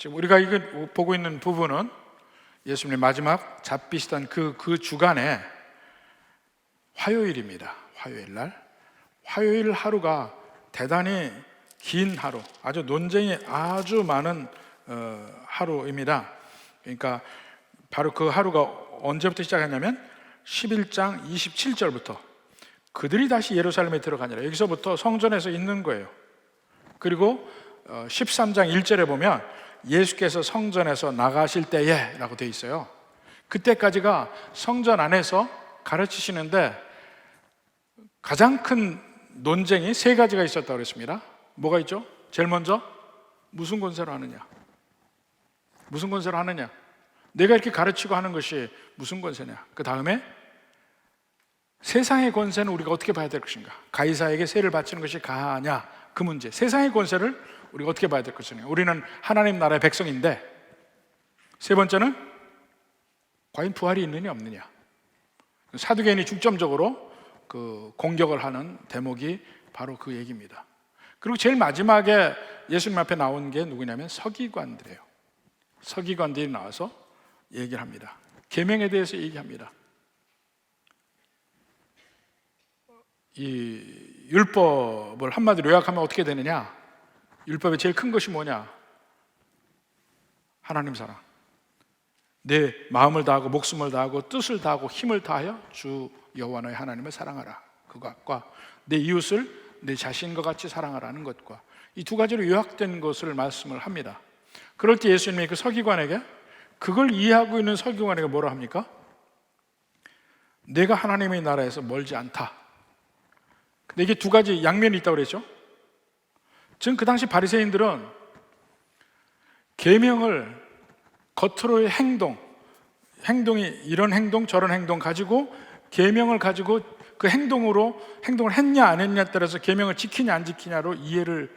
지금 우리가 이거 보고 있는 부분은 예수님의 마지막 잡히시던 그 주간에 화요일입니다. 화요일 날. 화요일 하루가 대단히 긴 하루, 아주 논쟁이 아주 많은 하루입니다. 그러니까 바로 그 하루가 언제부터 시작했냐면 11장 27절부터 그들이 다시 예루살렘에 들어가니라, 여기서부터 성전에서 있는 거예요. 그리고 13장 1절에 보면 예수께서 성전에서 나가실 때에 라고 되어 있어요. 그때까지가 성전 안에서 가르치시는데 가장 큰 논쟁이 세 가지가 있었다고 그랬습니다. 뭐가 있죠? 제일 먼저 무슨 권세로 하느냐? 무슨 권세로 하느냐? 내가 이렇게 가르치고 하는 것이 무슨 권세냐? 그 다음에 세상의 권세는 우리가 어떻게 봐야 될 것인가? 가이사에게 세를 바치는 것이 가하냐? 그 문제. 세상의 권세를 우리가 어떻게 봐야 될 것이냐? 우리는 하나님 나라의 백성인데. 세 번째는 과연 부활이 있느냐 없느냐? 사두개인이 중점적으로 그 공격을 하는 대목이 바로 그 얘기입니다. 그리고 제일 마지막에 예수님 앞에 나온 게 누구냐면 서기관들이에요. 서기관들이 나와서 얘기를 합니다. 계명에 대해서 얘기합니다. 이 율법을 한마디로 요약하면 어떻게 되느냐? 율법의 제일 큰 것이 뭐냐? 하나님 사랑. 내 마음을 다하고 목숨을 다하고 뜻을 다하고 힘을 다하여 주 여호와 너의 하나님을 사랑하라. 그것과 내 이웃을 내 자신과 같이 사랑하라는 것과 이 두 가지로 요약된 것을 말씀을 합니다. 그럴 때 예수님이 그 서기관에게, 그걸 이해하고 있는 서기관에게 뭐라 합니까? 내가 하나님의 나라에서 멀지 않다. 근데 이게 두 가지 양면이 있다고 그랬죠. 지금 그 당시 바리새인들은 계명을 겉으로의 행동이 이런 행동 저런 행동 가지고 계명을 가지고 그 행동을 했냐 안 했냐에 따라서 계명을 지키냐 안 지키냐로 이해를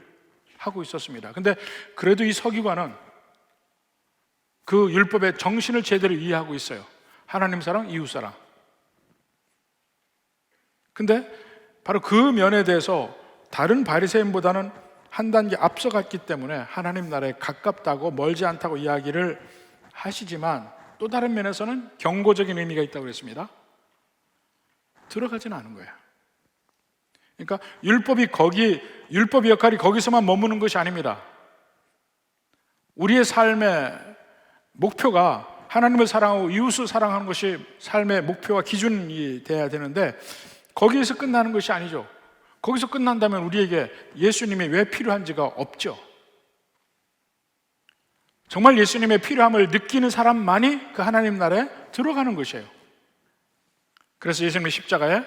하고 있었습니다. 근데 그래도 이 서기관은 그 율법의 정신을 제대로 이해하고 있어요. 하나님 사랑, 이웃 사랑. 근데 바로 그 면에 대해서 다른 바리새인보다는 한 단계 앞서갔기 때문에 하나님 나라에 가깝다고 멀지 않다고 이야기를 하시지만 또 다른 면에서는 경고적인 의미가 있다고 그랬습니다. 들어가지는 않은 거예요. 그러니까 율법의 역할이 거기서만 머무는 것이 아닙니다. 우리의 삶의 목표가 하나님을 사랑하고 이웃을 사랑하는 것이 삶의 목표와 기준이 돼야 되는데 거기에서 끝나는 것이 아니죠. 거기서 끝난다면 우리에게 예수님이 왜 필요한지가 없죠. 정말 예수님의 필요함을 느끼는 사람만이 그 하나님 나라에 들어가는 것이에요. 그래서 예수님의 십자가에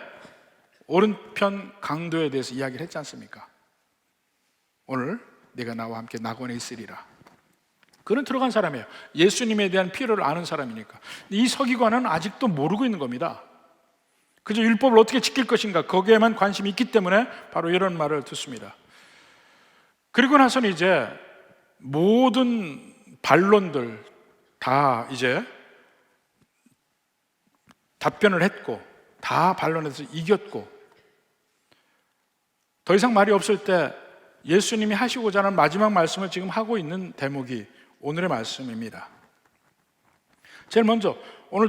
오른편 강도에 대해서 이야기를 했지 않습니까? 오늘 네가 나와 함께 낙원에 있으리라. 그는 들어간 사람이에요. 예수님에 대한 필요를 아는 사람이니까. 이 서기관은 아직도 모르고 있는 겁니다. 그저 율법을 어떻게 지킬 것인가 거기에만 관심이 있기 때문에 바로 이런 말을 듣습니다. 그리고 나서는 이제 모든 반론들 다 이제 답변을 했고 다 반론해서 이겼고 더 이상 말이 없을 때 예수님이 하시고자 하는 마지막 말씀을 지금 하고 있는 대목이 오늘의 말씀입니다. 제일 먼저 오늘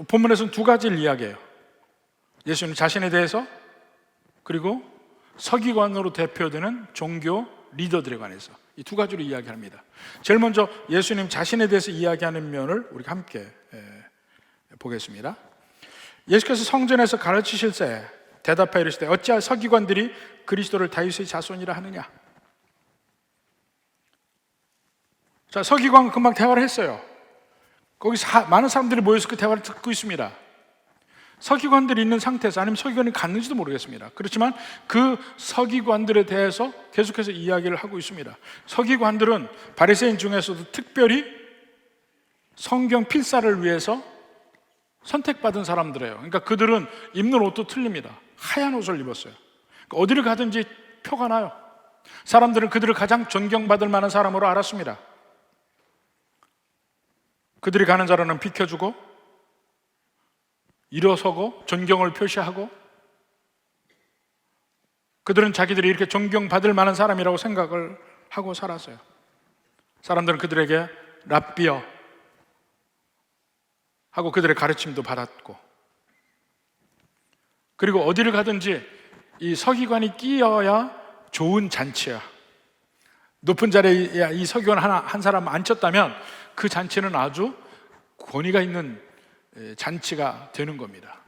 본문에서는 두 가지를 이야기해요. 예수님 자신에 대해서, 그리고 서기관으로 대표되는 종교 리더들에 관해서 이 두 가지로 이야기합니다. 제일 먼저 예수님 자신에 대해서 이야기하는 면을 우리가 함께 보겠습니다. 예수께서 성전에서 가르치실 때 대답하여 이르시되 어찌하여 서기관들이 그리스도를 다윗의 자손이라 하느냐. 자, 서기관과 금방 대화를 했어요. 거기 많은 사람들이 모여서 그 대화를 듣고 있습니다. 서기관들이 있는 상태에서, 아니면 서기관이 갔는지도 모르겠습니다. 그렇지만 그 서기관들에 대해서 계속해서 이야기를 하고 있습니다. 서기관들은 바리새인 중에서도 특별히 성경 필사를 위해서 선택받은 사람들이에요. 그러니까 그들은 입는 옷도 틀립니다. 하얀 옷을 입었어요. 그러니까 어디를 가든지 표가 나요. 사람들은 그들을 가장 존경받을 만한 사람으로 알았습니다. 그들이 가는 자로는 비켜주고 일어서고 존경을 표시하고, 그들은 자기들이 이렇게 존경받을 만한 사람이라고 생각을 하고 살았어요. 사람들은 그들에게 랍비여 하고 그들의 가르침도 받았고, 그리고 어디를 가든지 이 서기관이 끼어야 좋은 잔치야. 높은 자리에 이 서기관 한 사람 앉혔다면 그 잔치는 아주 권위가 있는 잔치가 되는 겁니다.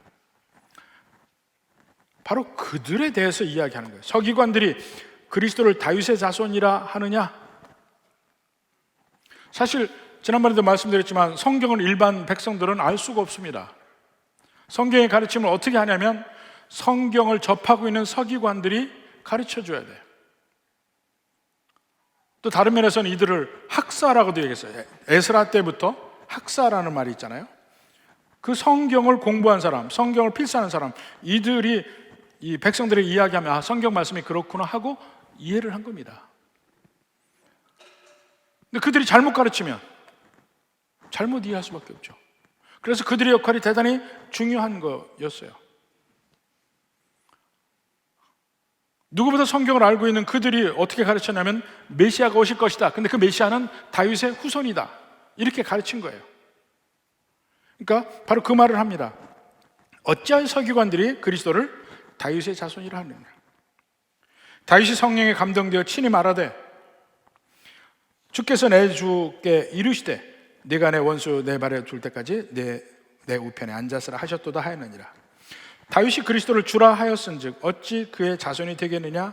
바로 그들에 대해서 이야기하는 거예요. 서기관들이 그리스도를 다윗의 자손이라 하느냐? 사실 지난번에도 말씀드렸지만 성경을 일반 백성들은 알 수가 없습니다. 성경의 가르침을 어떻게 하냐면 성경을 접하고 있는 서기관들이 가르쳐 줘야 돼요. 또 다른 면에서는 이들을 학사라고도 얘기했어요. 에스라 때부터 학사라는 말이 있잖아요. 그 성경을 공부한 사람, 성경을 필사하는 사람, 이들이 이 백성들의 이야기하면 아, 성경 말씀이 그렇구나 하고 이해를 한 겁니다. 근데 그들이 잘못 가르치면 잘못 이해할 수밖에 없죠. 그래서 그들의 역할이 대단히 중요한 거였어요. 누구보다 성경을 알고 있는 그들이 어떻게 가르쳤냐면 메시아가 오실 것이다. 근데 그 메시아는 다윗의 후손이다. 이렇게 가르친 거예요. 그러니까 바로 그 말을 합니다. 어찌하여 서기관들이 그리스도를 다윗의 자손이라 하느냐. 다윗이 성령에 감동되어 친히 말하되 주께서 내 주께 이르시되 네가 내 원수 내 발에 둘 때까지 내 우편에 앉았으라 하셨도다 하였느니라. 다윗이 그리스도를 주라 하였은즉 어찌 그의 자손이 되겠느냐?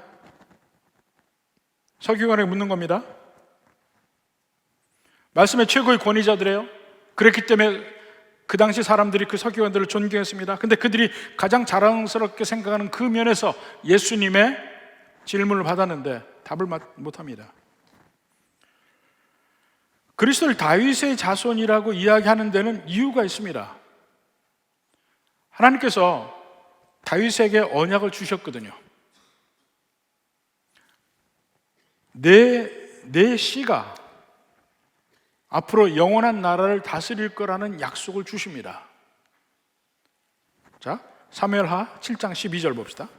서기관에게 묻는 겁니다. 말씀의 최고의 권위자들이에요. 그랬기 때문에 그 당시 사람들이 그 서기관들을 존경했습니다. 근데 그들이 가장 자랑스럽게 생각하는 그 면에서 예수님의 질문을 받았는데 답을 못합니다. 그리스도를 다윗의 자손이라고 이야기하는 데는 이유가 있습니다. 하나님께서 다윗에게 언약을 주셨거든요. 내 씨가 앞으로 영원한 나라를 다스릴 거라는 약속을 주십니다. 자, 사무엘하 7장 12절 봅시다.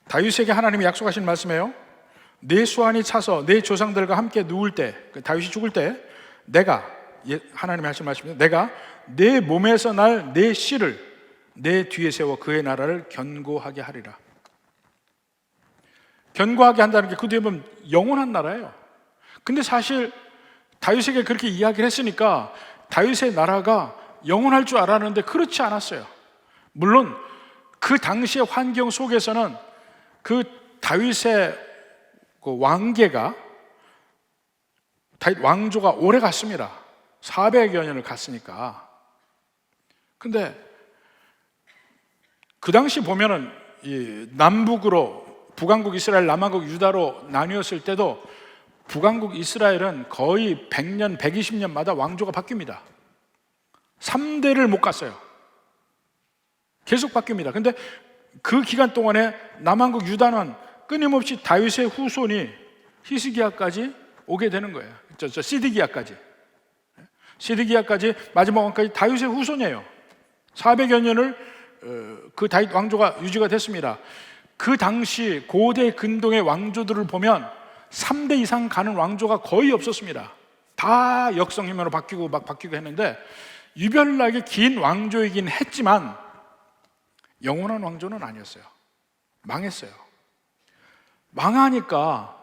다윗에게 하나님이 약속하신 말씀이에요. 내 수완이 차서 내 조상들과 함께 누울 때, 다윗이 죽을 때 내가, 하나님이 하신 말씀입니다. 내가 내 몸에서 날 내 씨를 내 뒤에 세워 그의 나라를 견고하게 하리라. 견고하게 한다는 게 그 뒤에 보면 영원한 나라예요. 근데 사실 다윗에게 그렇게 이야기를 했으니까 다윗의 나라가 영원할 줄 알았는데 그렇지 않았어요. 물론 그 당시의 환경 속에서는 그 다윗의 그 왕계가, 다윗 왕조가 오래 갔습니다. 400여 년을 갔으니까. 근데 그 당시 보면은 이 남북으로 북왕국 이스라엘, 남왕국 유다로 나뉘었을 때도 북왕국 이스라엘은 거의 100년, 120년마다 왕조가 바뀝니다. 3대를 못 갔어요. 계속 바뀝니다. 근데 그 기간 동안에 남왕국 유다는 끊임없이 다윗의 후손이 히스기야까지 오게 되는 거예요. 시드기야까지 마지막 왕까지 다윗의 후손이에요. 400여 년을 그 다윗 왕조가 유지가 됐습니다. 그 당시 고대 근동의 왕조들을 보면 3대 이상 가는 왕조가 거의 없었습니다. 다 역성ಹಿ명으로 바뀌고 막 바뀌고 했는데 유별나게 긴 왕조이긴 했지만 영원한 왕조는 아니었어요. 망했어요. 망하니까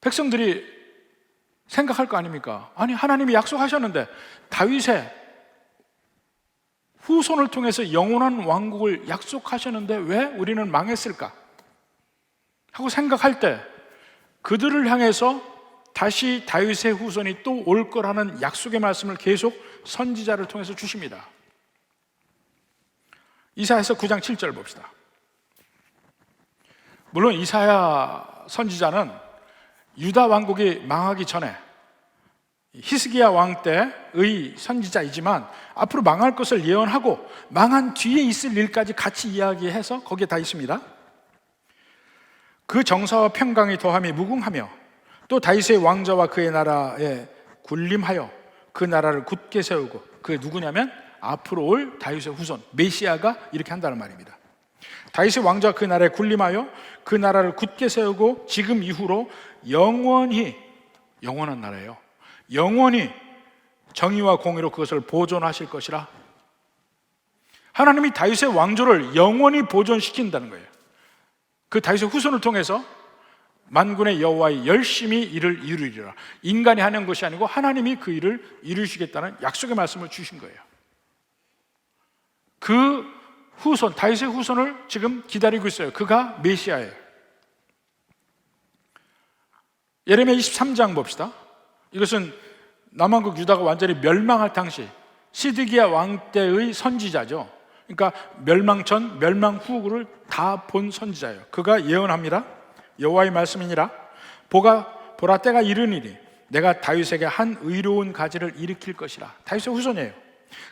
백성들이 생각할 거 아닙니까? 아니, 하나님이 약속하셨는데 다윗의 후손을 통해서 영원한 왕국을 약속하셨는데 왜 우리는 망했을까? 하고 생각할 때 그들을 향해서 다시 다윗의 후손이 또 올 거라는 약속의 말씀을 계속 선지자를 통해서 주십니다. 이사야서 9장 7절 봅시다. 물론 이사야 선지자는 유다 왕국이 망하기 전에 히스기야 왕 때의 선지자이지만 앞으로 망할 것을 예언하고 망한 뒤에 있을 일까지 같이 이야기해서 거기에 다 있습니다. 그 정사와 평강이 더함이 무궁하며 또 다윗의 왕자와 그의 나라에 군림하여 그 나라를 굳게 세우고, 그게 누구냐면 앞으로 올 다윗의 후손 메시아가 이렇게 한다는 말입니다. 다윗의 왕자가 그 나라에 군림하여 그 나라를 굳게 세우고 지금 이후로 영원히, 영원한 나라예요, 영원히 정의와 공의로 그것을 보존하실 것이라. 하나님이 다윗의 왕조를 영원히 보존시킨다는 거예요. 그 다윗의 후손을 통해서 만군의 여호와의 열심히 이를 이루리라. 인간이 하는 것이 아니고 하나님이 그 일을 이루시겠다는 약속의 말씀을 주신 거예요. 그 후손, 다윗의 후손을 지금 기다리고 있어요. 그가 메시아예요. 예레미야 23장 봅시다. 이것은 남왕국 유다가 완전히 멸망할 당시 시드기야 왕 때의 선지자죠. 그러니까 멸망 전, 멸망 후를 다 본 선지자예요. 그가 예언합니다. 여호와의 말씀이니라. 보라, 때가 이르니니 내가 다윗에게 한 의로운 가지를 일으킬 것이라. 다윗의 후손이에요.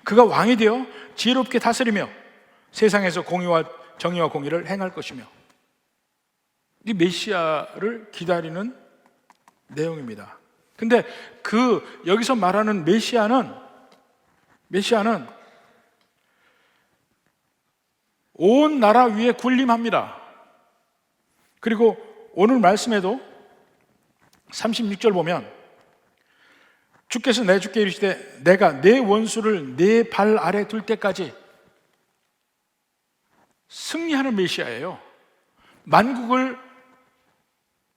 그가 왕이 되어 지혜롭게 다스리며 세상에서 공의와 정의와 공의를 행할 것이며. 이 메시아를 기다리는 내용입니다. 근데 여기서 말하는 메시아는 온 나라 위에 군림합니다. 그리고 오늘 말씀에도 36절 보면 주께서 내 주께 이르시되 내가 내 원수를 내 발 아래 둘 때까지. 승리하는 메시아예요. 만국을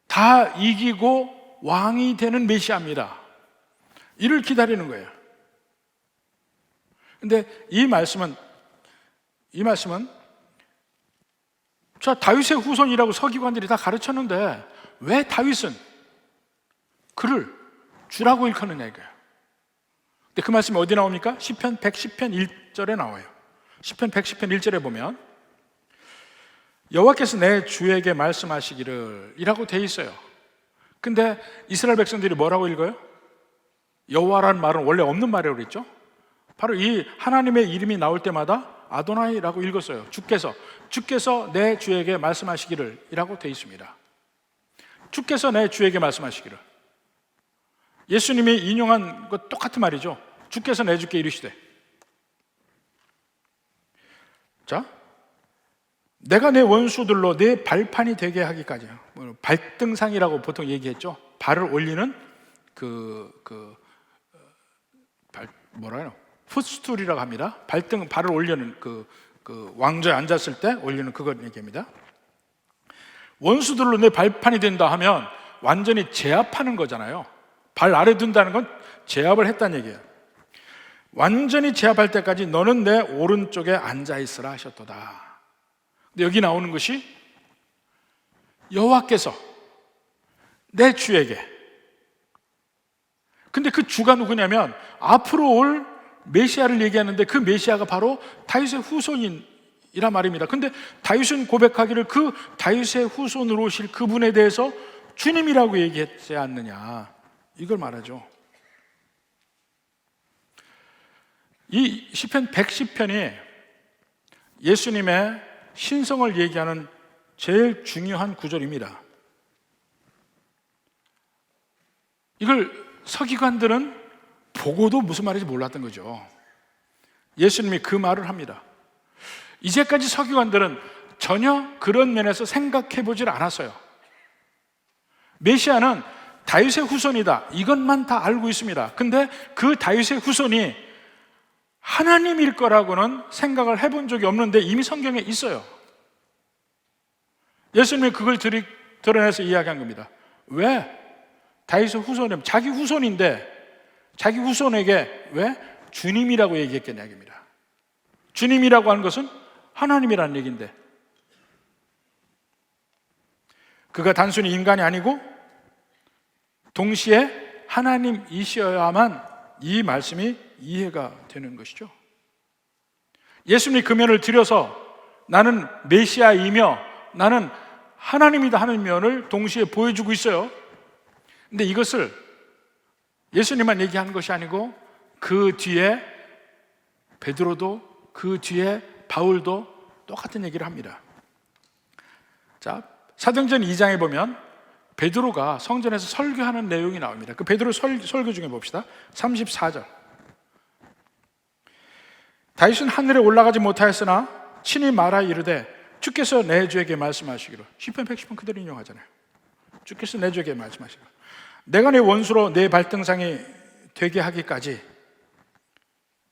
다 이기고 왕이 되는 메시아입니다. 이를 기다리는 거예요. 근데 이 말씀은 자, 다윗의 후손이라고 서기관들이 다 가르쳤는데 왜 다윗은 그를 주라고 일컫느냐 이거예요. 근데 그 말씀이 어디 나옵니까? 시편 110편 1절에 나와요. 시편 110편 1절에 보면 여호와께서 내 주에게 말씀하시기를 이라고 돼 있어요. 근데 이스라엘 백성들이 뭐라고 읽어요? 여호와라는 말은 원래 없는 말이라고 그랬죠. 바로 이 하나님의 이름이 나올 때마다 아도나이라고 읽었어요. 주께서 내 주에게 말씀하시기를 이라고 돼 있습니다. 주께서 내 주에게 말씀하시기를. 예수님이 인용한 것 똑같은 말이죠. 주께서 내 주께 이르시되. 자, 내가 내 원수들로 내 발판이 되게 하기까지요. 발등상이라고 보통 얘기했죠. 발을 올리는 풋스툴이라고 합니다. 발을 올리는 그 왕좌에 앉았을 때 올리는 그걸 얘기합니다. 원수들로 내 발판이 된다 하면 완전히 제압하는 거잖아요. 발 아래 둔다는 건 제압을 했다는 얘기예요. 완전히 제압할 때까지 너는 내 오른쪽에 앉아 있으라 하셨도다. 근데 여기 나오는 것이 여호와께서 내 주에게. 근데 그 주가 누구냐면 앞으로 올 메시아를 얘기하는데 그 메시아가 바로 다윗의 후손이라 말입니다. 근데 다윗은 고백하기를 그 다윗의 후손으로 오실 그분에 대해서 주님이라고 얘기했지 않느냐, 이걸 말하죠. 이 시편 110편이 예수님의 신성을 얘기하는 제일 중요한 구절입니다. 이걸 서기관들은 보고도 무슨 말인지 몰랐던 거죠. 예수님이 그 말을 합니다. 이제까지 서기관들은 전혀 그런 면에서 생각해 보질 않았어요. 메시아는 다윗의 후손이다, 이것만 다 알고 있습니다. 근데 그 다윗의 후손이 하나님일 거라고는 생각을 해본 적이 없는데 이미 성경에 있어요. 예수님이 그걸 드러내서 이야기한 겁니다. 왜? 다윗의 후손이면 자기 후손인데 자기 후손에게 왜 주님이라고 얘기했겠냐 이겁니다. 주님이라고 하는 것은 하나님이라는 얘기인데 그가 단순히 인간이 아니고 동시에 하나님이셔야만 이 말씀이 이해가 되는 것이죠. 예수님이 그 면을 들여서 나는 메시아이며 나는 하나님이다 하는 면을 동시에 보여주고 있어요. 근데 이것을 예수님만 얘기하는 것이 아니고 그 뒤에 베드로도 그 뒤에 바울도 똑같은 얘기를 합니다. 자, 사도행전 2장에 보면 베드로가 성전에서 설교하는 내용이 나옵니다. 그 베드로 설교 중에 봅시다. 34절. 다윗은 하늘에 올라가지 못하였으나 친히 말하 이르되 주께서 내 주에게 말씀하시기로, 시편 110편 그대로 인용하잖아요. 주께서 내 주에게 말씀하시기로, 내가 내 원수로 내 발등상이 되게 하기까지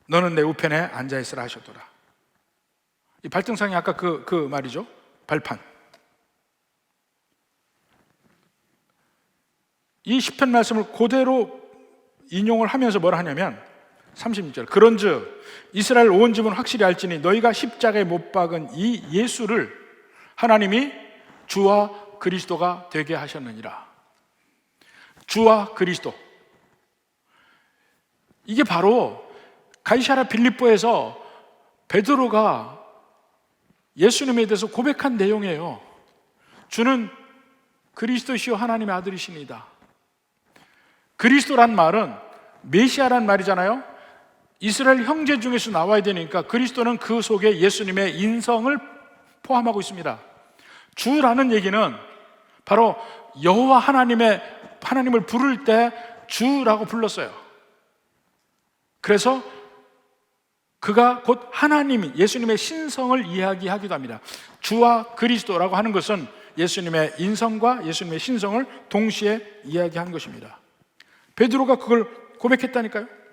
너는 내 우편에 앉아있으라 하셨더라. 이 발등상이 아까 그 말이죠. 발판. 이 시편 말씀을 그대로 인용을 하면서 뭐라 하냐면 36절, 그런즉 이스라엘 온 집은 확실히 알지니 너희가 십자가에 못 박은 이 예수를 하나님이 주와 그리스도가 되게 하셨느니라. 주와 그리스도, 이게 바로 가이사랴 빌립보에서 베드로가 예수님에 대해서 고백한 내용이에요. 주는 그리스도시요 하나님의 아들이십니다. 그리스도란 말은 메시아란 말이잖아요. 이스라엘 형제 중에서 나와야 되니까 그리스도는 그 속에 예수님의 인성을 포함하고 있습니다. 주라는 얘기는 바로 여호와 하나님을 부를 때 주라고 불렀어요. 그래서 그가 곧 하나님이 예수님의 신성을 이야기하기도 합니다. 주와 그리스도라고 하는 것은 예수님의 인성과 예수님의 신성을 동시에 이야기한 것입니다. 베드로가 그걸 고백했다니까요.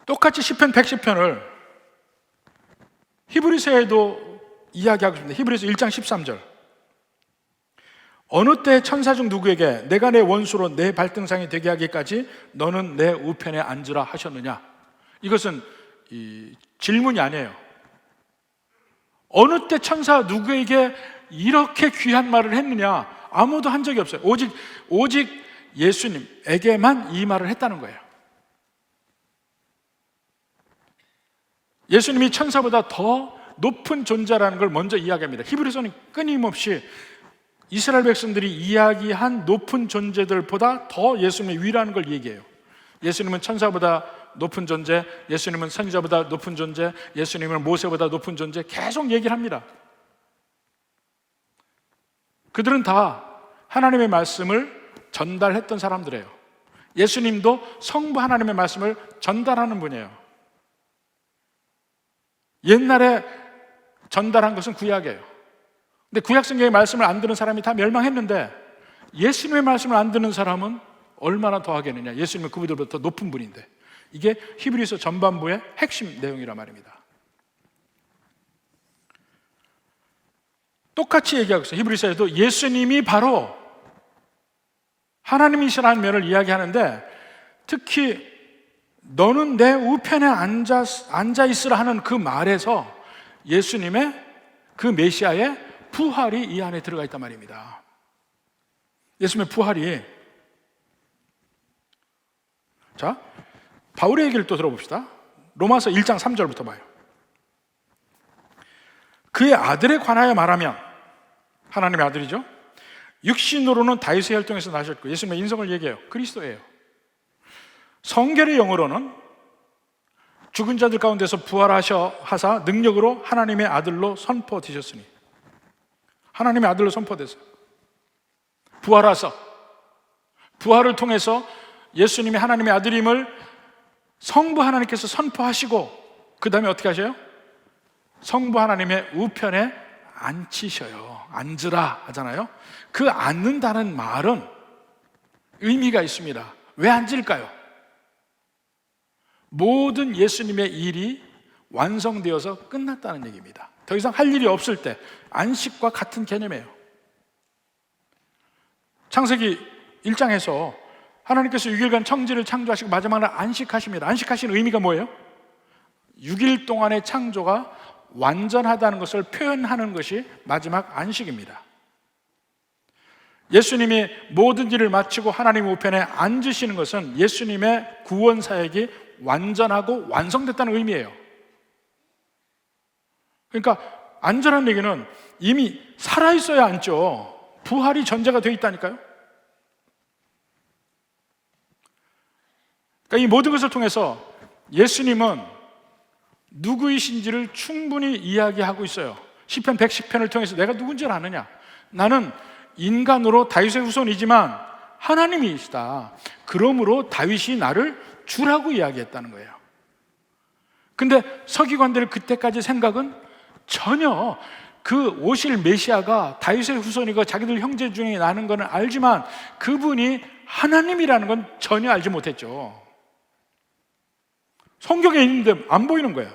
똑같이 시편 110편을 히브리서에도 이야기하고 있습니다. 히브리서 1장 13절, 어느 때 천사 중 누구에게 내가 내 원수로 내 발등상이 되게 하기까지 너는 내 우편에 앉으라 하셨느냐. 이것은 질문이 아니에요. 어느 때 천사 누구에게 이렇게 귀한 말을 했느냐? 아무도 한 적이 없어요. 오직 예수님에게만 이 말을 했다는 거예요. 예수님이 천사보다 더 높은 존재라는 걸 먼저 이야기합니다. 히브리서는 끊임없이 이스라엘 백성들이 이야기한 높은 존재들보다 더 예수님의 위라는 걸 얘기해요. 예수님은 천사보다 높은 존재, 예수님은 선지자보다 높은 존재, 예수님은 모세보다 높은 존재, 계속 얘기를 합니다. 그들은 다 하나님의 말씀을 전달했던 사람들이에요. 예수님도 성부 하나님의 말씀을 전달하는 분이에요. 옛날에 전달한 것은 구약이에요. 근데 구약 성경의 말씀을 안 듣는 사람이 다 멸망했는데 예수님의 말씀을 안 듣는 사람은 얼마나 더 하겠느냐. 예수님은 그분들보다 더 높은 분인데. 이게 히브리서 전반부의 핵심 내용이란 말입니다. 똑같이 얘기하고 있어요. 히브리서에도 예수님이 바로 하나님이시라는 면을 이야기하는데, 특히 너는 내 우편에 앉아 있으라 하는 그 말에서 예수님의 그 메시아의 부활이 이 안에 들어가 있단 말입니다. 예수님의 부활이, 자, 바울의 얘기를 또 들어봅시다. 로마서 1장 3절부터 봐요. 그의 아들에 관하여 말하면, 하나님의 아들이죠. 육신으로는 다윗의 혈통에서 나셨고, 예수님의 인성을 얘기해요. 그리스도예요. 성결의 영으로는 죽은 자들 가운데서 부활하사 능력으로 하나님의 아들로 선포되셨으니, 하나님의 아들로 선포됐어요. 부활하사, 부활을 통해서 예수님이 하나님의 아들임을 성부 하나님께서 선포하시고, 그 다음에 어떻게 하셔요? 성부 하나님의 우편에 앉히셔요. 앉으라 하잖아요. 그 앉는다는 말은 의미가 있습니다. 왜 앉을까요? 모든 예수님의 일이 완성되어서 끝났다는 얘기입니다. 더 이상 할 일이 없을 때, 안식과 같은 개념이에요. 창세기 1장에서 하나님께서 6일간 청지를 창조하시고 마지막 날 안식하십니다. 안식하시는 의미가 뭐예요? 6일 동안의 창조가 완전하다는 것을 표현하는 것이 마지막 안식입니다. 예수님이 모든 일을 마치고 하나님 우편에 앉으시는 것은 예수님의 구원 사역이 완전하고 완성됐다는 의미예요. 그러니까 앉으라는 얘기는 이미 살아있어야 앉죠. 부활이 전제가 되어 있다니까요. 그러니까 이 모든 것을 통해서 예수님은 누구이신지를 충분히 이야기하고 있어요. 시편 110편을 통해서 내가 누군지를 아느냐? 나는 인간으로 다윗의 후손이지만 하나님이시다. 그러므로 다윗이 나를 주라고 이야기했다는 거예요. 근데 서기관들 그때까지 생각은 전혀 그 오실 메시아가 다윗의 후손이고 자기들 형제 중에 나는 것은 알지만 그분이 하나님이라는 건 전혀 알지 못했죠. 성경에 있는데 안 보이는 거야.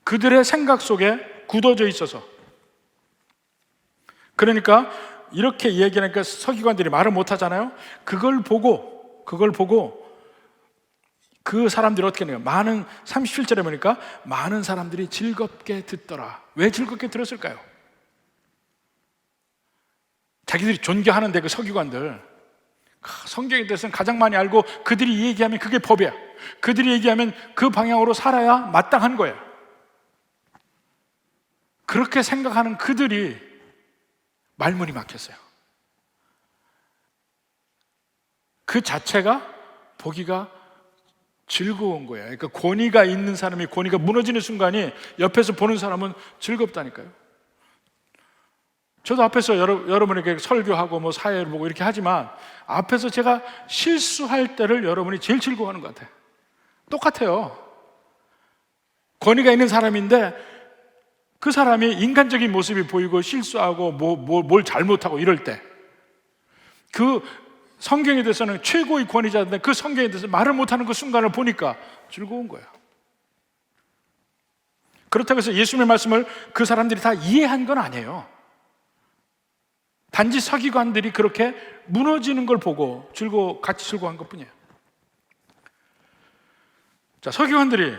그들의 생각 속에 굳어져 있어서. 그러니까 이렇게 얘기하니까 서기관들이 말을 못 하잖아요. 그걸 보고 그 사람들이 어떻게 해요? 37절에 보니까 많은 사람들이 즐겁게 듣더라. 왜 즐겁게 들었을까요? 자기들이 존경하는데 그 서기관들, 성경에 대해서는 가장 많이 알고 그들이 얘기하면 그게 법이야. 그들이 얘기하면 그 방향으로 살아야 마땅한 거야. 그렇게 생각하는 그들이 말문이 막혔어요. 그 자체가 보기가 즐거운 거예요. 그러니까 권위가 있는 사람이 권위가 무너지는 순간이 옆에서 보는 사람은 즐겁다니까요. 저도 앞에서 여러분에게 설교하고 뭐 사회를 보고 이렇게 하지만 앞에서 제가 실수할 때를 여러분이 제일 즐거워하는 것 같아요. 똑같아요. 권위가 있는 사람인데 그 사람이 인간적인 모습이 보이고 실수하고 뭘 잘못하고 이럴 때 그 성경에 대해서는 최고의 권위자인데 그 성경에 대해서 말을 못하는 그 순간을 보니까 즐거운 거예요. 그렇다고 해서 예수님의 말씀을 그 사람들이 다 이해한 건 아니에요. 단지 서기관들이 그렇게 무너지는 걸 보고 같이 즐거워한 것 뿐이에요. 자, 서기관들이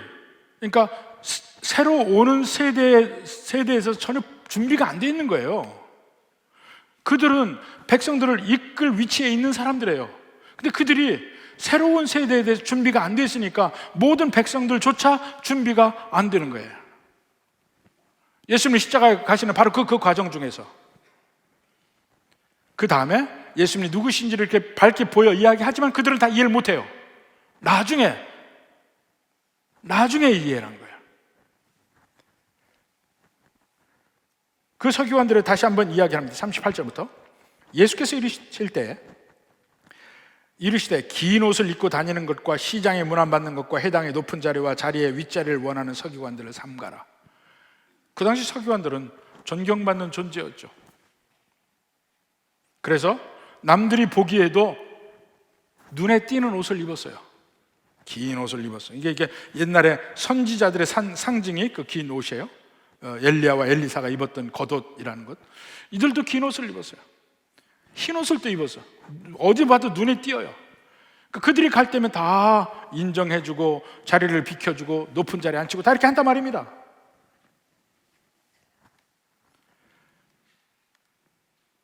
그러니까 새로 오는 세대에서 전혀 준비가 안 돼 있는 거예요. 그들은 백성들을 이끌 위치에 있는 사람들이에요. 근데 그들이 새로운 세대에 대해서 준비가 안 돼 있으니까 모든 백성들조차 준비가 안 되는 거예요. 예수님이 십자가에 가시는 바로 그 과정 중에서 그 다음에 예수님이 누구신지를 이렇게 밝게 보여 이야기하지만 그들은 다 이해를 못해요. 나중에 이해를 한 거예요. 그 서기관들을 다시 한번 이야기합니다. 38절부터 예수께서 이르시되 긴 옷을 입고 다니는 것과 시장에 문안받는 것과 해당의 높은 자리와 자리의 윗자리를 원하는 서기관들을 삼가라. 그 당시 서기관들은 존경받는 존재였죠. 그래서 남들이 보기에도 눈에 띄는 옷을 입었어요. 긴 옷을 입었어요. 이게 옛날에 선지자들의 상징이 그 긴 옷이에요. 엘리야와 엘리사가 입었던 겉옷이라는 것. 이들도 긴 옷을 입었어요. 흰 옷을 또 입었어. 어디 봐도 눈에 띄어요. 그들이 갈 때면 다 인정해주고 자리를 비켜주고 높은 자리에 앉히고 다 이렇게 한단 말입니다.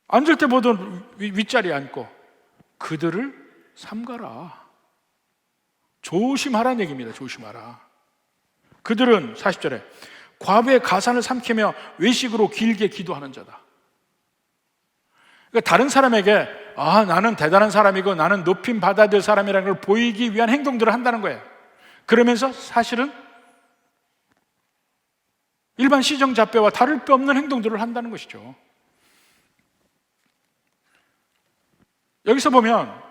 앉을 때 보던 윗자리에 앉고 그들을 삼가라. 조심하라는 얘기입니다. 조심하라. 그들은 40절에 과부의 가산을 삼키며 외식으로 길게 기도하는 자다. 그러니까 다른 사람에게 나는 대단한 사람이고 나는 높임 받아야 될 사람이라는 걸 보이기 위한 행동들을 한다는 거예요. 그러면서 사실은 일반 시정잡배와 다를 바 없는 행동들을 한다는 것이죠. 여기서 보면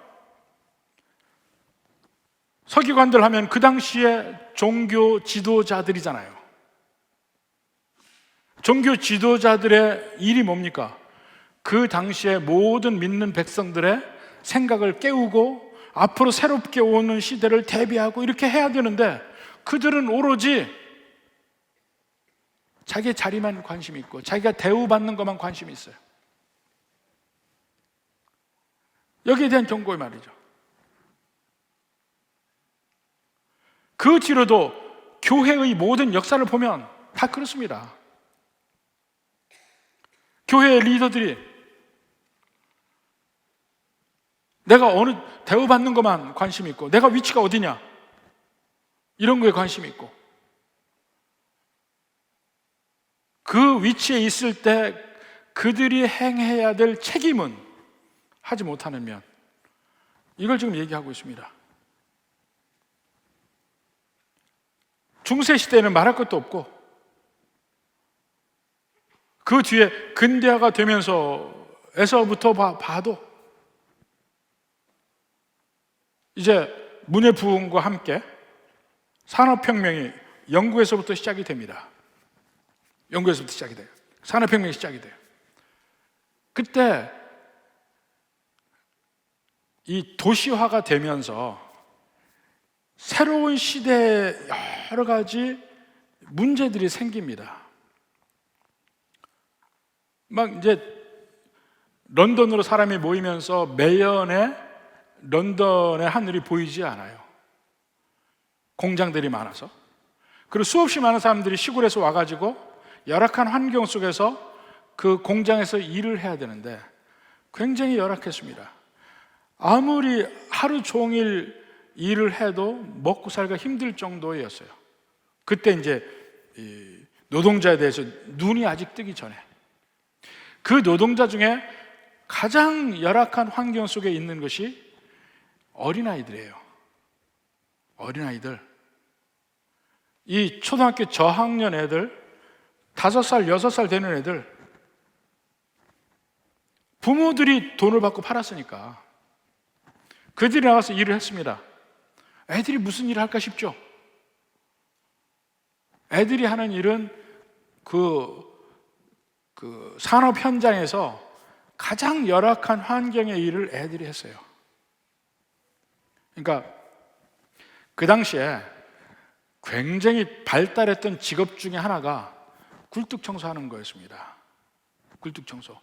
서기관들 하면 그 당시에 종교 지도자들이잖아요. 종교 지도자들의 일이 뭡니까? 그 당시에 모든 믿는 백성들의 생각을 깨우고 앞으로 새롭게 오는 시대를 대비하고 이렇게 해야 되는데 그들은 오로지 자기의 자리만 관심이 있고 자기가 대우받는 것만 관심이 있어요. 여기에 대한 경고의 말이죠. 그 뒤로도 교회의 모든 역사를 보면 다 그렇습니다. 교회의 리더들이 내가 어느 대우받는 것만 관심이 있고 내가 위치가 어디냐 이런 거에 관심이 있고 그 위치에 있을 때 그들이 행해야 될 책임은 하지 못하는 면, 이걸 지금 얘기하고 있습니다. 중세 시대에는 말할 것도 없고 그 뒤에 근대화가 되면서에서부터 봐도 이제 문의 부흥과 함께 산업혁명이 영국에서부터 시작이 됩니다. 영국에서부터 시작이 돼요. 산업혁명이 시작이 돼요. 그때 이 도시화가 되면서 새로운 시대에 여러 가지 문제들이 생깁니다. 막 이제 런던으로 사람이 모이면서 매연에 런던의 하늘이 보이지 않아요. 공장들이 많아서. 그리고 수없이 많은 사람들이 시골에서 와가지고 열악한 환경 속에서 그 공장에서 일을 해야 되는데 굉장히 열악했습니다. 아무리 하루 종일 일을 해도 먹고 살기가 힘들 정도였어요. 그때 이제 노동자에 대해서 눈이 아직 뜨기 전에 그 노동자 중에 가장 열악한 환경 속에 있는 것이 어린아이들이에요. 어린아이들. 이 초등학교 저학년 애들, 5살, 6살 되는 애들, 부모들이 돈을 받고 팔았으니까 그들이 나가서 일을 했습니다. 애들이 무슨 일을 할까 싶죠? 애들이 하는 일은 그 산업 현장에서 가장 열악한 환경의 일을 애들이 했어요. 그러니까 그 당시에 굉장히 발달했던 직업 중에 하나가 굴뚝 청소하는 거였습니다. 굴뚝 청소.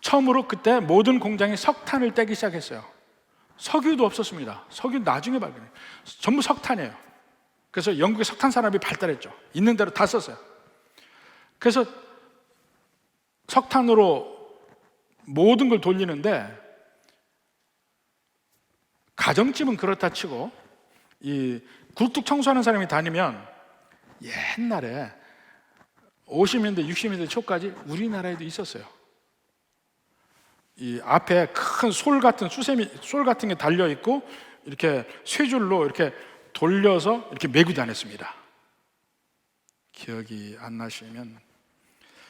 처음으로 그때 모든 공장이 석탄을 떼기 시작했어요. 석유도 없었습니다. 석유 나중에 발견해요. 전부 석탄이에요. 그래서 영국의 석탄 산업이 발달했죠. 있는 대로 다 썼어요. 그래서 석탄으로 모든 걸 돌리는데 가정집은 그렇다 치고 이 굴뚝 청소하는 사람이 다니면 옛날에 50년대, 60년대 초까지 우리나라에도 있었어요. 이 앞에 큰 솔 같은 솔 같은 게 달려 있고 이렇게 쇠줄로 이렇게 돌려서 이렇게 메고 다녔습니다. 기억이 안 나시면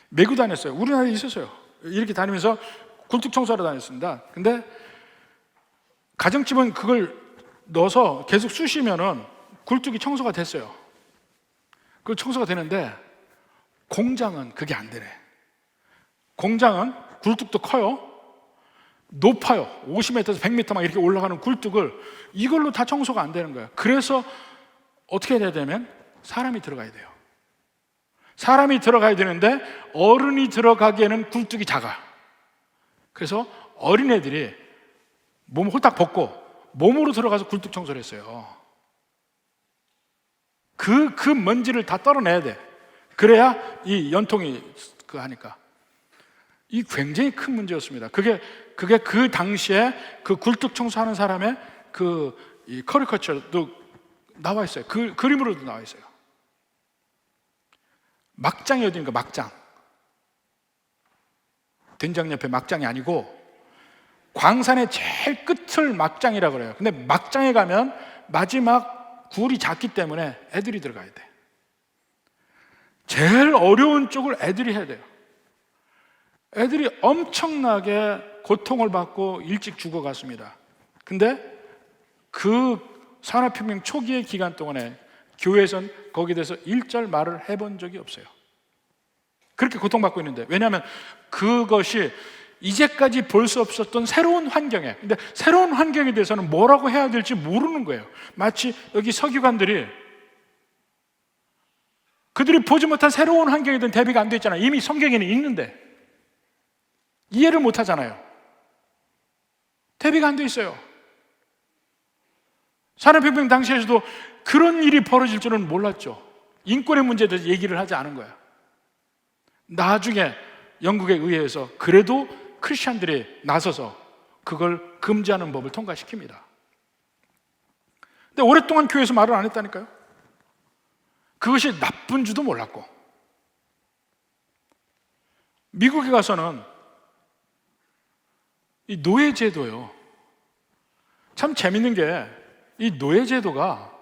메고 다녔어요. 우리나라에 있었어요. 이렇게 다니면서 굴뚝 청소하러 다녔습니다. 근데 가정집은 그걸 넣어서 계속 쑤시면은 굴뚝이 청소가 됐어요. 그 청소가 되는데 공장은 그게 안 되네. 공장은 굴뚝도 커요. 높아요. 50m에서 100m 막 이렇게 올라가는 굴뚝을 이걸로 다 청소가 안 되는 거예요. 그래서 어떻게 해야 되냐면 사람이 들어가야 돼요. 사람이 들어가야 되는데 어른이 들어가기에는 굴뚝이 작아. 그래서 어린애들이 몸을 홀딱 벗고 몸으로 들어가서 굴뚝 청소를 했어요. 그 먼지를 다 떨어내야 돼. 그래야 이 연통이 하니까. 이 굉장히 큰 문제였습니다. 그게 그 당시에 그 굴뚝 청소하는 사람의 이 커리커처도 나와 있어요. 그 그림으로도 나와 있어요. 막장이 어디입니까? 막장. 된장 옆에 막장이 아니고 광산의 제일 끝을 막장이라고 그래요. 근데 막장에 가면 마지막 굴이 작기 때문에 애들이 들어가야 돼. 제일 어려운 쪽을 애들이 해야 돼요. 애들이 엄청나게 고통을 받고 일찍 죽어갔습니다. 근데 그 산업혁명 초기의 기간 동안에 교회에선 거기에 대해서 일절 말을 해본 적이 없어요. 그렇게 고통받고 있는데, 왜냐하면 그것이 이제까지 볼 수 없었던 새로운 환경에, 근데 새로운 환경에 대해서는 뭐라고 해야 될지 모르는 거예요. 마치 여기 서기관들이 그들이 보지 못한 새로운 환경에 대한 대비가 안 돼 있잖아요. 이미 성경에는 있는데 이해를 못 하잖아요. 대비가 안 돼 있어요. 산업혁명 당시에서도 그런 일이 벌어질 줄은 몰랐죠. 인권의 문제에 대해서 얘기를 하지 않은 거야. 나중에 영국에 의해서 그래도 크리스찬들이 나서서 그걸 금지하는 법을 통과시킵니다. 근데 오랫동안 교회에서 말을 안 했다니까요. 그것이 나쁜 줄도 몰랐고, 미국에 가서는 이 노예제도요, 참 재밌는 게 이 노예제도가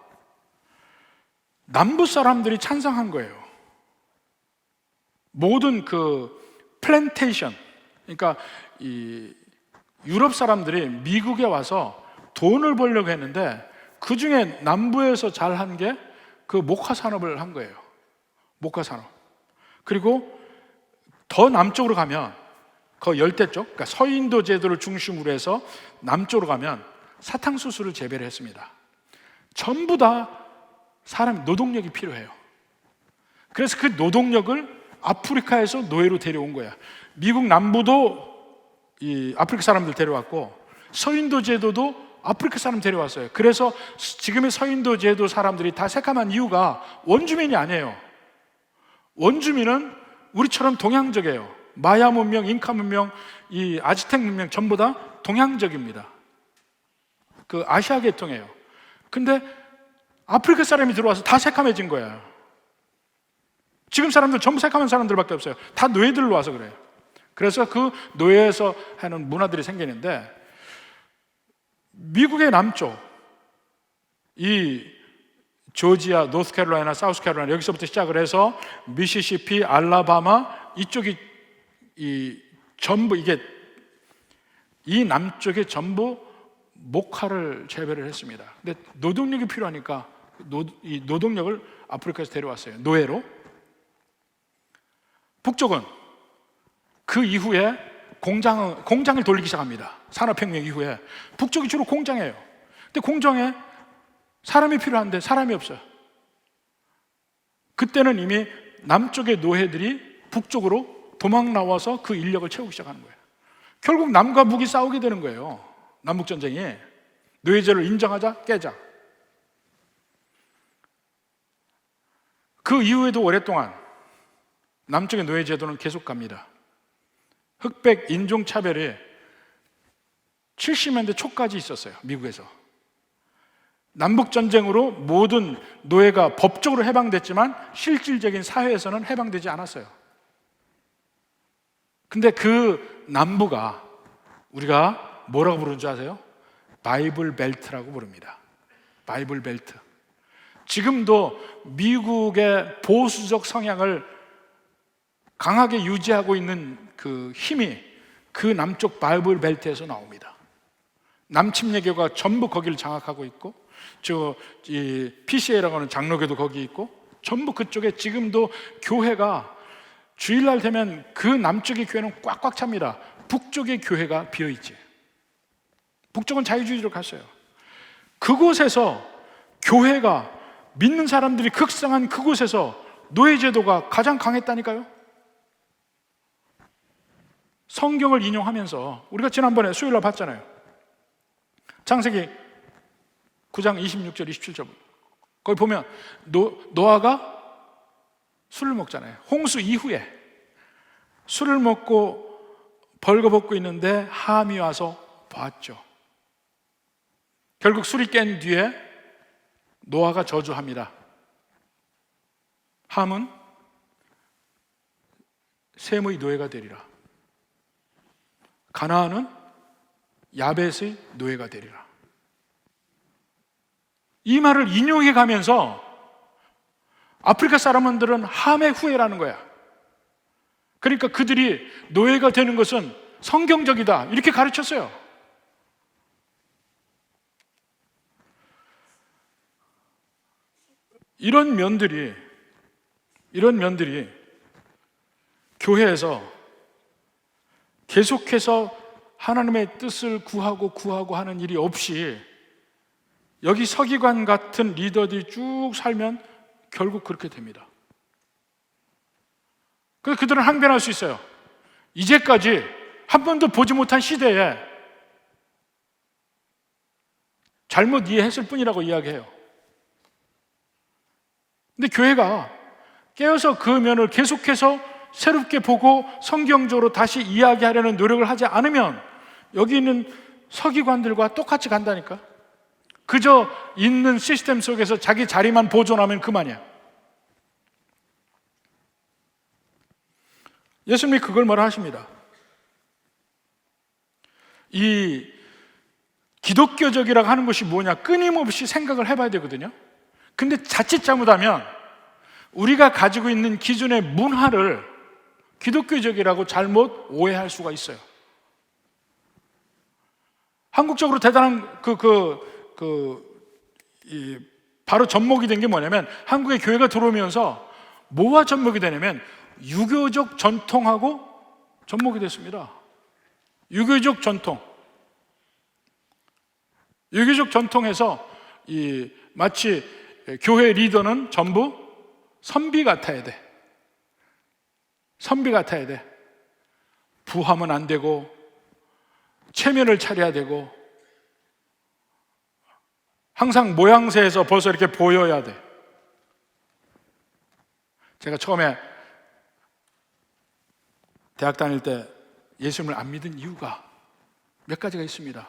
남부 사람들이 찬성한 거예요. 모든 플랜테이션, 그러니까 이 유럽 사람들이 미국에 와서 돈을 벌려고 했는데 그 중에 남부에서 잘한 게 그 목화 산업을 한 거예요. 목화 산업. 그리고 더 남쪽으로 가면 그 열대 쪽, 그러니까 서인도 제도를 중심으로 해서 남쪽으로 가면 사탕수수를 재배를 했습니다. 전부 다 사람 노동력이 필요해요. 그래서 그 노동력을 아프리카에서 노예로 데려온 거야. 미국 남부도 이 아프리카 사람들 데려왔고, 서인도 제도도 아프리카 사람 데려왔어요. 그래서 지금의 서인도 제도 사람들이 다 새까만 이유가 원주민이 아니에요. 원주민은 우리처럼 동양적이에요. 마야 문명, 잉카 문명, 이 아즈텍 문명 전부 다 동양적입니다. 그 아시아 계통이에요. 근데 아프리카 사람이 들어와서 다 새까매진 거예요. 지금 사람들 전부 새까만 사람들밖에 없어요. 다 노예들로 와서 그래요. 그래서 그 노예에서 하는 문화들이 생기는데, 미국의 남쪽, 이 조지아, 노스캐롤라이나, 사우스캐롤라이나 여기서부터 시작을 해서 미시시피, 알라바마 이쪽이 이 전부 이게 이 남쪽에 전부 목화를 재배를 했습니다. 근데 노동력이 필요하니까 이 노동력을 아프리카에서 데려왔어요. 노예로. 북쪽은 그 이후에 공장을 돌리기 시작합니다. 산업혁명 이후에 북쪽이 주로 공장이에요. 근데 공장에 사람이 필요한데 사람이 없어요. 그때는 이미 남쪽의 노예들이 북쪽으로 도망 나와서 그 인력을 채우기 시작하는 거예요. 결국 남과 북이 싸우게 되는 거예요. 남북전쟁이. 노예제를 인정하자 깨자. 그 이후에도 오랫동안 남쪽의 노예제도는 계속 갑니다. 흑백 인종차별이 70년대 초까지 있었어요. 미국에서. 남북전쟁으로 모든 노예가 법적으로 해방됐지만 실질적인 사회에서는 해방되지 않았어요. 근데 그 남부가 우리가 뭐라고 부르는 줄 아세요? 바이블 벨트라고 부릅니다. 바이블 벨트. 지금도 미국의 보수적 성향을 강하게 유지하고 있는 그 힘이 그 남쪽 바이블 벨트에서 나옵니다. 남침례교가 전부 거기를 장악하고 있고, 이 PCA라고 하는 장로교도 거기 있고, 전부 그쪽에 지금도 교회가 주일날 되면 그 남쪽의 교회는 꽉꽉 찹니다. 북쪽의 교회가 비어있지. 북쪽은 자유주의로 갔어요. 그곳에서 교회가 믿는 사람들이 극성한 그곳에서 노예제도가 가장 강했다니까요. 성경을 인용하면서 우리가 지난번에 수요일날 봤잖아요. 창세기 9장 26절 27절 거기 보면 노아가 술을 먹잖아요. 홍수 이후에 술을 먹고 벌거벗고 있는데 함이 와서 봤죠. 결국 술이 깬 뒤에 노아가 저주합니다. 함은 셈의 노예가 되리라. 가나안은 야벳의 노예가 되리라. 이 말을 인용해 가면서 아프리카 사람들은 함의 후예라는 거야. 그러니까 그들이 노예가 되는 것은 성경적이다 이렇게 가르쳤어요. 이런 면들이 교회에서 계속해서 하나님의 뜻을 구하고 하는 일이 없이 여기 서기관 같은 리더들이 쭉 살면 결국 그렇게 됩니다. 그래서 그들은 항변할 수 있어요. 이제까지 한 번도 보지 못한 시대에 잘못 이해했을 뿐이라고 이야기해요. 근데 교회가 깨어서 그 면을 계속해서 새롭게 보고 성경적으로 다시 이야기하려는 노력을 하지 않으면 여기 있는 서기관들과 똑같이 간다니까. 그저 있는 시스템 속에서 자기 자리만 보존하면 그만이야. 예수님이 그걸 뭐라 하십니다. 이 기독교적이라고 하는 것이 뭐냐 끊임없이 생각을 해봐야 되거든요. 근데 자칫 잘못하면 우리가 가지고 있는 기존의 문화를 기독교적이라고 잘못 오해할 수가 있어요. 한국적으로 대단한 이 바로 접목이 된 게 뭐냐면, 한국에 교회가 들어오면서 뭐와 접목이 되냐면 유교적 전통하고 접목이 됐습니다. 유교적 전통. 유교적 전통에서 마치 교회 리더는 전부 선비 같아야 돼. 선비 같아야 돼. 부하면 안 되고, 체면을 차려야 되고, 항상 모양새에서 벌써 이렇게 보여야 돼. 제가 처음에 대학 다닐 때 예수님을 안 믿은 이유가 몇 가지가 있습니다.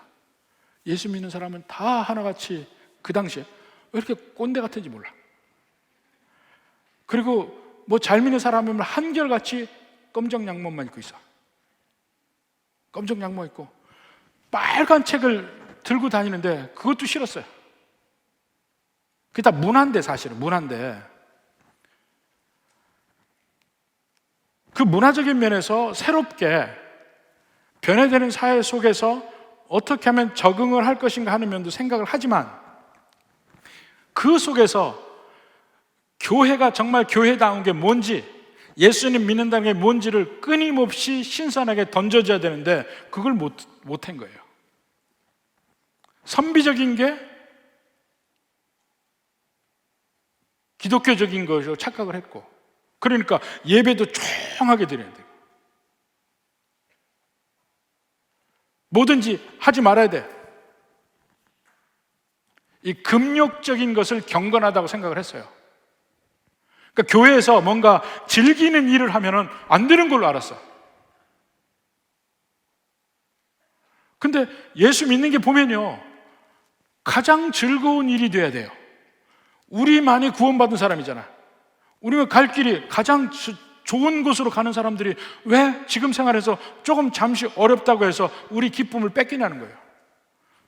예수 믿는 사람은 다 하나같이 그 당시에 왜 이렇게 꼰대 같은지 몰라. 그리고 뭐 잘 믿는 사람이면 한결같이 검정 양복만 입고 있어. 검정 양복 입고 빨간 책을 들고 다니는데 그것도 싫었어요. 그게 다 문화인데, 사실은 문화인데, 그 문화적인 면에서 새롭게 변해되는 사회 속에서 어떻게 하면 적응을 할 것인가 하는 면도 생각을 하지만, 그 속에서 교회가 정말 교회다운 게 뭔지, 예수님 믿는다는 게 뭔지를 끊임없이 신선하게 던져줘야 되는데 그걸 못한 거예요. 선비적인 게 기독교적인 것으로 착각을 했고, 그러니까 예배도 조용하게 드려야 돼요. 뭐든지 하지 말아야 돼. 이 금욕적인 것을 경건하다고 생각을 했어요. 그러니까 교회에서 뭔가 즐기는 일을 하면은 안 되는 걸로 알았어. 근데 예수 믿는 게 보면요, 가장 즐거운 일이 돼야 돼요. 우리만이 구원받은 사람이잖아. 우리가 갈 길이 가장 좋은 곳으로 가는 사람들이 왜 지금 생활에서 조금 잠시 어렵다고 해서 우리 기쁨을 뺏기냐는 거예요.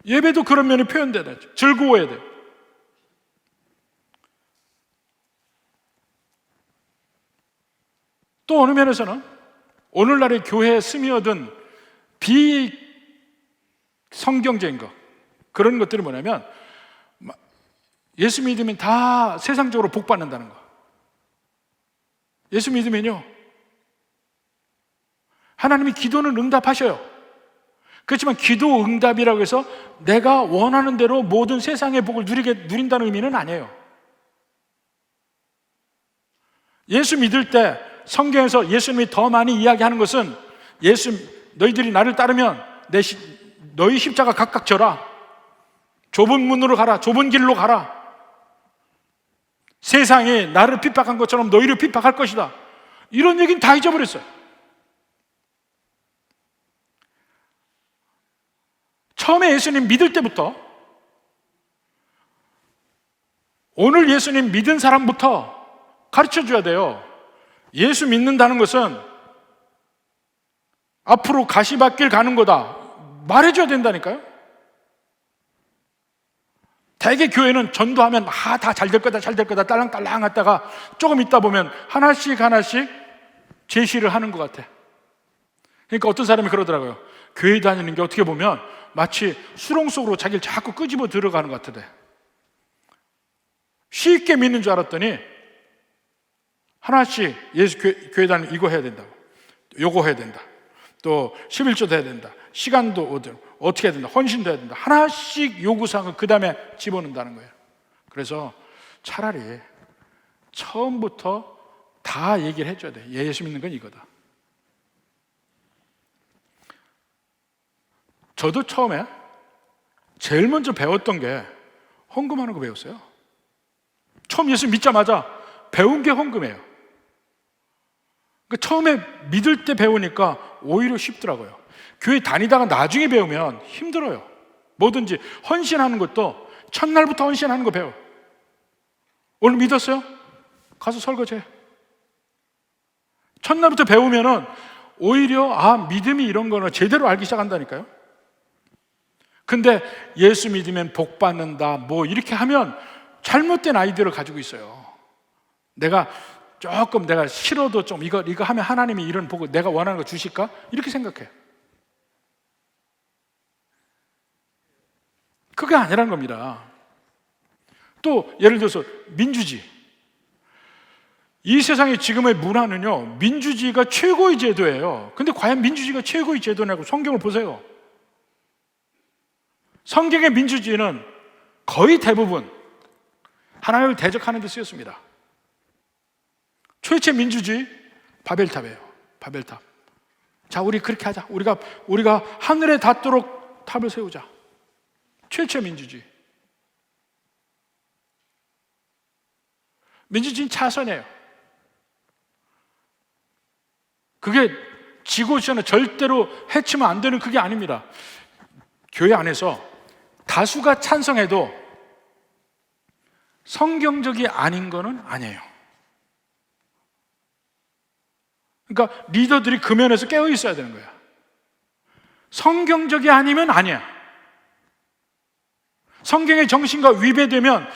예배도 그런 면이 표현돼야 돼. 즐거워야 돼. 또 어느 면에서는 오늘날의 교회에 스며든 비성경적인 것, 그런 것들이 뭐냐면, 예수 믿으면 다 세상적으로 복 받는다는 거. 예수 믿으면요, 하나님이 기도는 응답하셔요. 그렇지만 기도 응답이라고 해서 내가 원하는 대로 모든 세상의 복을 누린다는 의미는 아니에요. 예수 믿을 때 성경에서 예수님이 더 많이 이야기하는 것은, 너희들이 나를 따르면 너희 십자가 각각 져라. 좁은 문으로 가라. 좁은 길로 가라. 세상이 나를 핍박한 것처럼 너희를 핍박할 것이다. 이런 얘기는 다 잊어버렸어요. 처음에 예수님 믿을 때부터, 오늘 예수님 믿은 사람부터 가르쳐 줘야 돼요. 예수 믿는다는 것은 앞으로 가시밭길 가는 거다. 말해줘야 된다니까요. 대개 교회는 전도하면 다 잘 될 거다, 잘 될 거다 딸랑딸랑 하다가 조금 있다 보면 하나씩 제시를 하는 것 같아. 그러니까 어떤 사람이 그러더라고요. 교회 다니는 게 어떻게 보면 마치 수렁 속으로 자기를 자꾸 끄집어 들어가는 것 같대. 쉽게 믿는 줄 알았더니 하나씩 예수 교회 다니면 이거 해야 된다고, 요거 해야 된다, 또 11조도 해야 된다, 시간도 어떻게 해야 된다, 헌신도 해야 된다, 하나씩 요구사항을 그 다음에 집어넣는다는 거예요. 그래서 차라리 처음부터 다 얘기를 해줘야 돼. 예수 믿는 건 이거다. 저도 처음에 제일 먼저 배웠던 게 헌금하는 거 배웠어요. 처음 예수 믿자마자 배운 게 헌금이에요. 그러니까 처음에 믿을 때 배우니까 오히려 쉽더라고요. 교회 다니다가 나중에 배우면 힘들어요. 뭐든지 헌신하는 것도 첫날부터 헌신하는 거 배워. 오늘 믿었어요? 가서 설거지해. 첫날부터 배우면은 오히려 믿음이 이런 거는 제대로 알기 시작한다니까요. 근데 예수 믿으면 복 받는다 뭐 이렇게 하면 잘못된 아이디어를 가지고 있어요. 내가 싫어도 좀 이거 하면 하나님이 이런 복을 내가 원하는 거 주실까? 이렇게 생각해. 그게 아니란 겁니다. 또 예를 들어서 민주주의. 이 세상의 지금의 문화는요, 민주주의가 최고의 제도예요. 근데 과연 민주주의가 최고의 제도냐고 성경을 보세요. 성경의 민주주의는 거의 대부분 하나님을 대적하는 데 쓰였습니다. 최초의 민주주의 바벨탑이에요. 바벨탑. 자, 우리 그렇게 하자. 우리가 하늘에 닿도록 탑을 세우자. 최초의 민주주의. 민주주의는 차선이에요. 그게 지고지는 절대로 해치면 안 되는 그게 아닙니다. 교회 안에서 다수가 찬성해도 성경적이 아닌 거는 아니에요. 그러니까 리더들이 그 면에서 깨어 있어야 되는 거야. 성경적이 아니면 아니야. 성경의 정신과 위배되면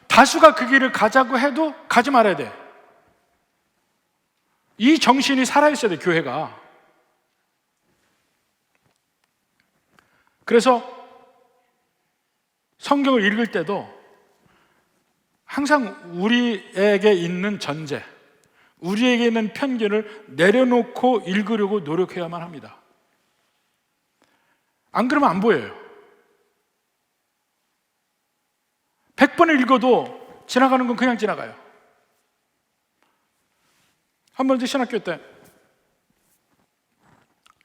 다수가 그 길을 가자고 해도 가지 말아야 돼. 이 정신이 살아있어야 돼, 교회가. 그래서 성경을 읽을 때도 항상 우리에게 있는 전제, 우리에게 있는 편견을 내려놓고 읽으려고 노력해야만 합니다. 안 그러면 안 보여요. 100번을 읽어도 지나가는 건 그냥 지나가요. 한 번 신학교 때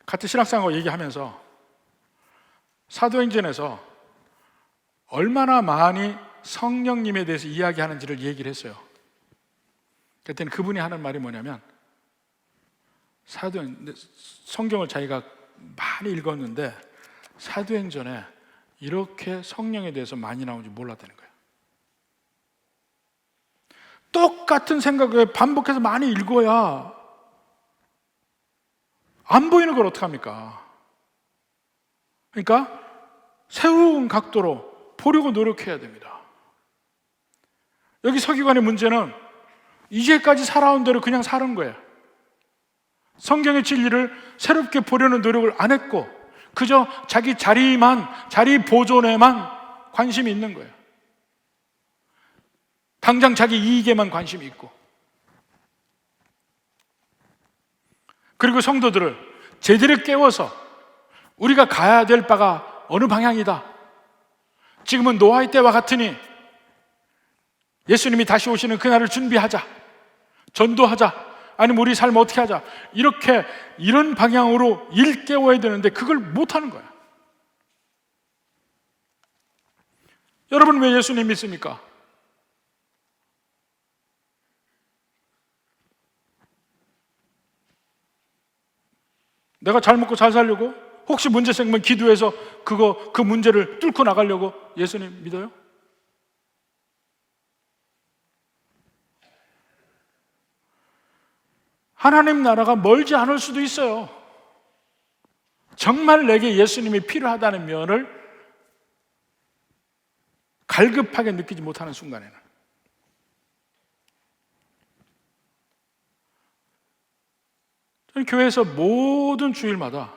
같은 신학생하고 얘기하면서 사도행전에서 얼마나 많이 성령님에 대해서 이야기하는지를 얘기를 했어요. 그때는 그분이 하는 말이 뭐냐면, 성경을 자기가 많이 읽었는데 사도행전에 이렇게 성령에 대해서 많이 나오는지 몰랐다는 거예요. 똑같은 생각을 반복해서 많이 읽어야 안 보이는 걸 어떡합니까? 그러니까 새로운 각도로 보려고 노력해야 됩니다. 여기 서기관의 문제는 이제까지 살아온 대로 그냥 사는 거예요. 성경의 진리를 새롭게 보려는 노력을 안 했고 그저 자기 자리 보존에만 관심이 있는 거예요. 당장 자기 이익에만 관심이 있고, 그리고 성도들을 제대로 깨워서 우리가 가야 될 바가 어느 방향이다. 지금은 노아의 때와 같으니 예수님이 다시 오시는 그날을 준비하자, 전도하자, 아니면 우리 삶을 어떻게 하자, 이런 방향으로 일깨워야 되는데 그걸 못하는 거야. 여러분, 왜 예수님 믿습니까? 내가 잘 먹고 잘 살려고? 혹시 문제 생기면 기도해서 그 문제를 뚫고 나가려고 예수님 믿어요? 하나님 나라가 멀지 않을 수도 있어요. 정말 내게 예수님이 필요하다는 면을 갈급하게 느끼지 못하는 순간에는. 저는 교회에서 모든 주일마다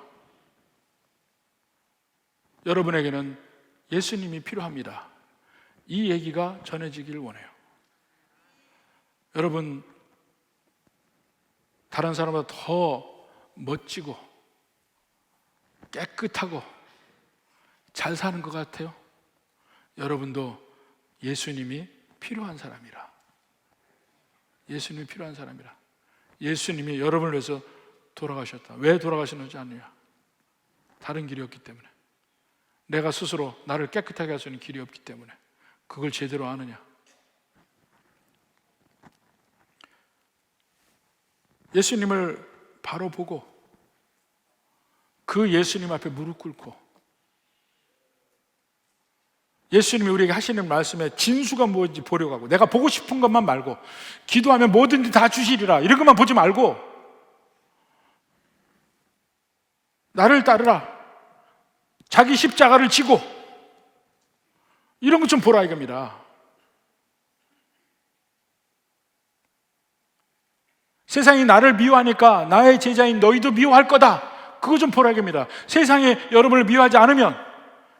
여러분에게는 예수님이 필요합니다, 이 얘기가 전해지길 원해요. 여러분, 다른 사람보다 더 멋지고 깨끗하고 잘 사는 것 같아요? 여러분도 예수님이 필요한 사람이라. 예수님이 필요한 사람이라. 예수님이 여러분을 위해서 돌아가셨다. 왜 돌아가셨는지 아느냐? 다른 길이 없기 때문에. 내가 스스로 나를 깨끗하게 할 수 있는 길이 없기 때문에. 그걸 제대로 아느냐? 예수님을 바로 보고 그 예수님 앞에 무릎 꿇고 예수님이 우리에게 하시는 말씀에 진수가 무엇인지 보려고 하고, 내가 보고 싶은 것만 말고, 기도하면 뭐든지 다 주시리라 이런 것만 보지 말고 나를 따르라, 자기 십자가를 지고, 이런 것 좀 보라 이겁니다. 세상이 나를 미워하니까 나의 제자인 너희도 미워할 거다, 그거 좀 보라 이겁니다. 세상이 여러분을 미워하지 않으면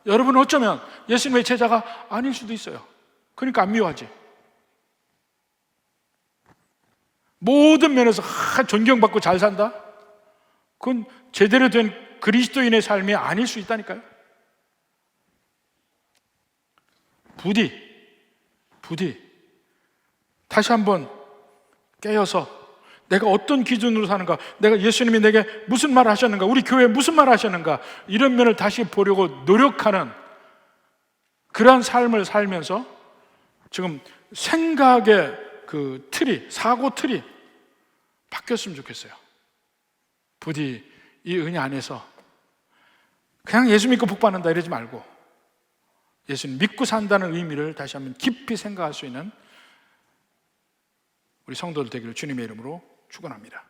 여러분은 어쩌면 예수님의 제자가 아닐 수도 있어요. 그러니까 안 미워하지. 모든 면에서 존경받고 잘 산다? 그건 제대로 된 그리스도인의 삶이 아닐 수 있다니까요. 부디 다시 한번 깨어서 내가 어떤 기준으로 사는가, 내가 예수님이 내게 무슨 말을 하셨는가, 우리 교회에 무슨 말을 하셨는가, 이런 면을 다시 보려고 노력하는 그러한 삶을 살면서 지금 생각의 그 틀이, 사고 틀이 바뀌었으면 좋겠어요. 부디 이 은혜 안에서 그냥 예수 믿고 복 받는다 이러지 말고 예수님 믿고 산다는 의미를 다시 한번 깊이 생각할 수 있는 우리 성도들 되기를 주님의 이름으로 축원합니다.